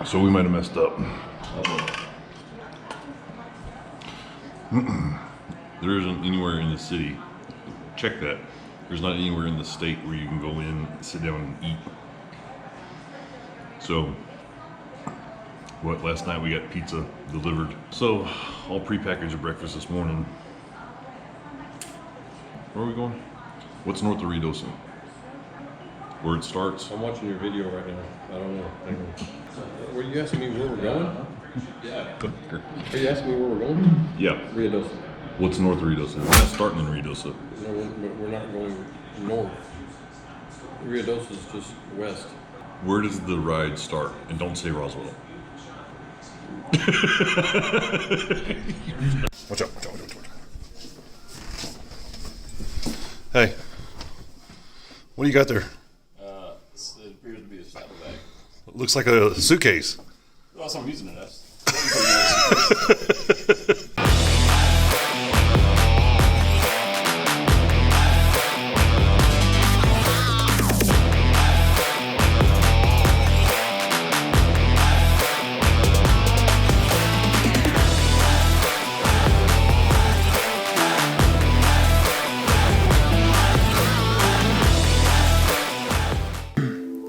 So we might have messed up. There isn't anywhere in the city. Check that. There's not anywhere in the state where you can go in, sit down, and eat. So, last night we got pizza delivered. So, all prepackaged breakfast this morning. Where are we going? What's north of Ruidoso? Where it starts? I'm watching your video right now. I don't know. Were you asking me where we're going? Yeah. Are you asking me where we're going? Yeah. Ruidoso. What's north of Ruidoso? We're not starting in Ruidoso. No, we're not going north. Ruidoso is just west. Where does the ride start? And don't say Roswell. Watch out. Hey. What do you got there? It appears to be a saddlebag. It looks like a suitcase. Well, that's what I'm using it as.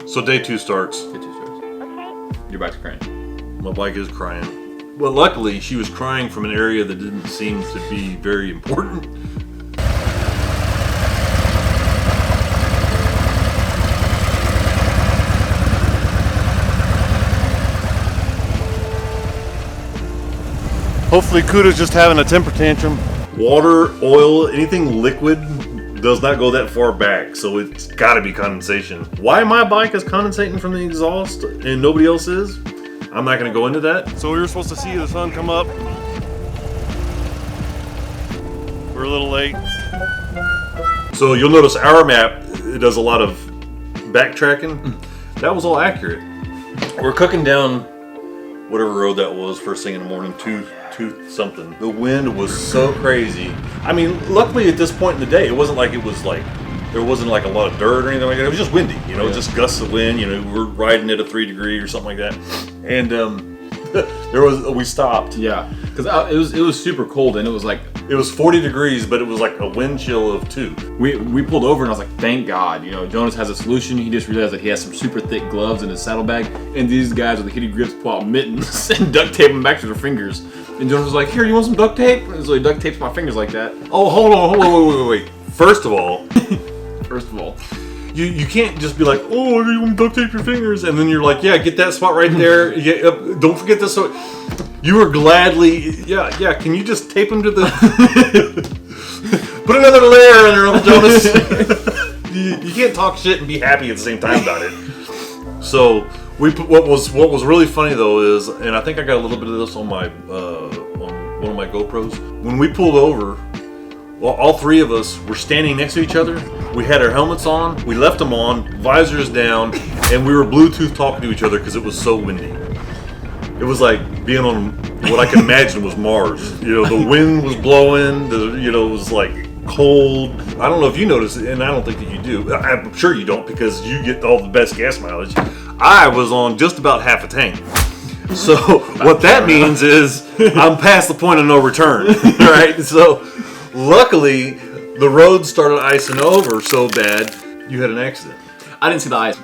So day 2 starts. Your bike's crying. My bike is crying. Well, luckily, she was crying from an area that didn't seem to be very important. Hopefully, Kooda's just having a temper tantrum. Water, oil, anything liquid does not go that far back, so it's got to be condensation. Why my bike is condensating from the exhaust and nobody else is, I'm not going to go into that. So we were supposed to see the sun come up. We're a little late. So you'll notice our map, it does a lot of backtracking. That was all accurate. We're cooking down whatever road that was first thing in the morning, 2 something. The wind was so crazy. I mean, luckily at this point in the day, it wasn't like there wasn't like a lot of dirt or anything like that. It was just windy, you know, just gusts of wind. You know, we're riding at a 3 degree or something like that, and we stopped. Yeah, because it was super cold and it was 40 degrees, but it was like a wind chill of 2. We pulled over and I was like, thank God, you know, Jonas has a solution. He just realized that he has some super thick gloves in his saddlebag, and these guys with the hitty grips pull out mittens and duct tape them back to their fingers. And Jonas was like, here, you want some duct tape? And so he duct tapes my fingers like that. Oh, hold on, wait. First of all, you can't just be like, oh, you want to duct tape your fingers, and then you're like, yeah, get that spot right there. Yeah, don't forget this. So you were gladly, yeah. Can you just tape them to the? Put another layer in there, Uncle Jonas. you can't talk shit and be happy at the same time about it. So what was really funny though is, and I think I got a little bit of this on my on one of my GoPros. When we pulled over, well, all 3 of us were standing next to each other. We had our helmets on, we left them on, visors down, and we were Bluetooth talking to each other because it was so windy. It was like being on what I can imagine was Mars. You know, the wind was blowing, it was like cold. I don't know if you noticed it, and I don't think that you do. I'm sure you don't because you get all the best gas mileage. I was on just about half a tank. So what that means is I'm past the point of no return, right? So luckily, the road started icing over so bad, you had an accident. I didn't see the ice.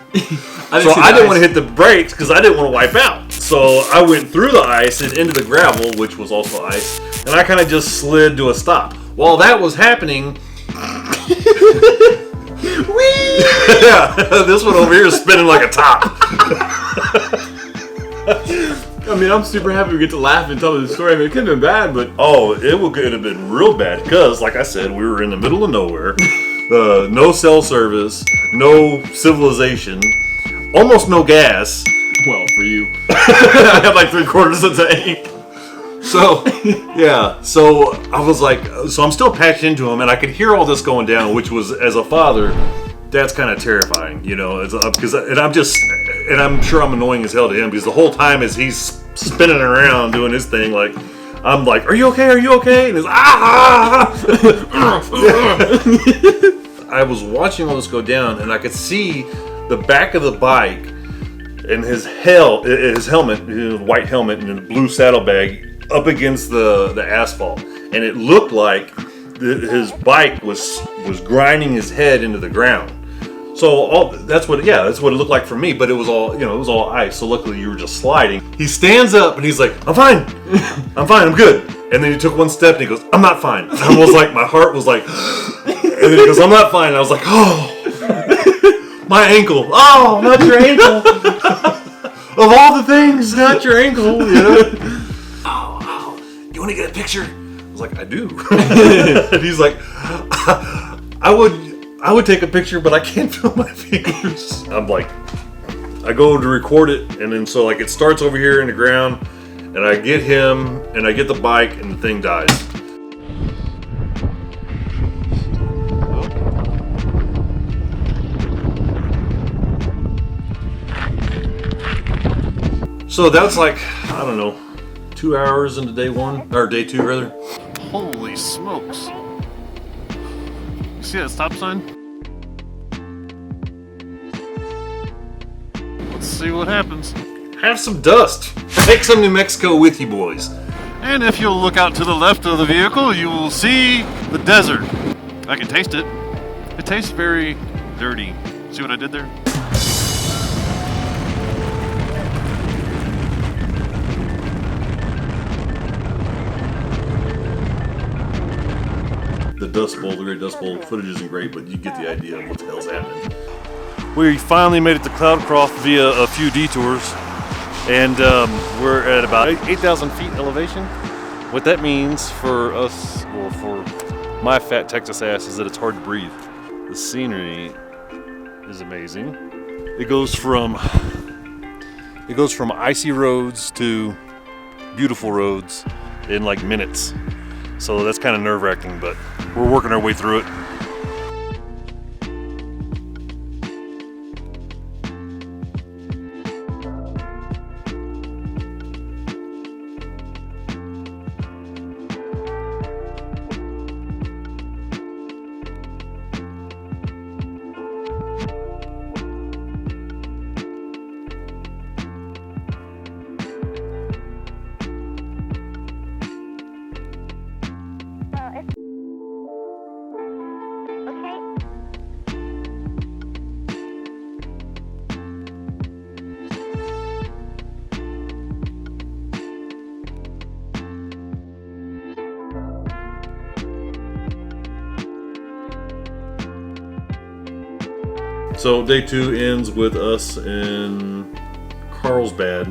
I didn't want to hit the brakes because I didn't want to wipe out. So I went through the ice and into the gravel, which was also ice, and I kind of just slid to a stop. While that was happening, yeah, this one over here is spinning like a top. I mean, I'm super happy we get to laugh and tell the story. I mean, it could have been bad, but... Oh, it would have been real bad because, like I said, we were in the middle of nowhere. No cell service, no civilization, almost no gas. Well, for you. I had like 3/4 of the tank. So, yeah. So I was like, so I'm still patched into him, and I could hear all this going down, which was, as a father, that's kind of terrifying, you know, and I'm sure I'm annoying as hell to him because the whole time as he's spinning around doing his thing, like, I'm like, are you okay? And he's, I was watching all this go down, and I could see the back of the bike and his helmet, his white helmet, and a blue saddlebag up against the asphalt, and it looked like his bike was grinding his head into the ground. So that's what it looked like for me, but it was all ice. So luckily you were just sliding. He stands up and he's like, "I'm fine, I'm good." And then he took one step and he goes, "I'm not fine." And I was like, my heart was like, and then he goes, "I'm not fine." And I was like, "Oh, my ankle! Oh, not your ankle! Of all the things, not your ankle!" You know? Oh, you want to get a picture? I was like, "I do." And he's like, I would take a picture, but I can't feel my fingers. I'm like, I go to record it, and then so like it starts over here in the ground, and I get him, and I get the bike, and the thing dies. So that's like, I don't know, 2 hours into day 1, or day 2 rather. Holy smokes. You see that stop sign? Let's see what happens. Have some dust. Take some New Mexico with you, boys. And if you'll look out to the left of the vehicle, you will see the desert. I can taste it. It tastes very dirty. See what I did there? The Dust Bowl, the Great Dust Bowl footage isn't great, but you get the idea of what the hell's happening. We finally made it to Cloudcroft via a few detours, and we're at about 8,000 feet elevation. What that means for us, well, for my fat Texas ass, is that it's hard to breathe. The scenery is amazing. It goes from icy roads to beautiful roads in like minutes. So that's kind of nerve-wracking, but we're working our way through it. So day 2 ends with us in Carlsbad,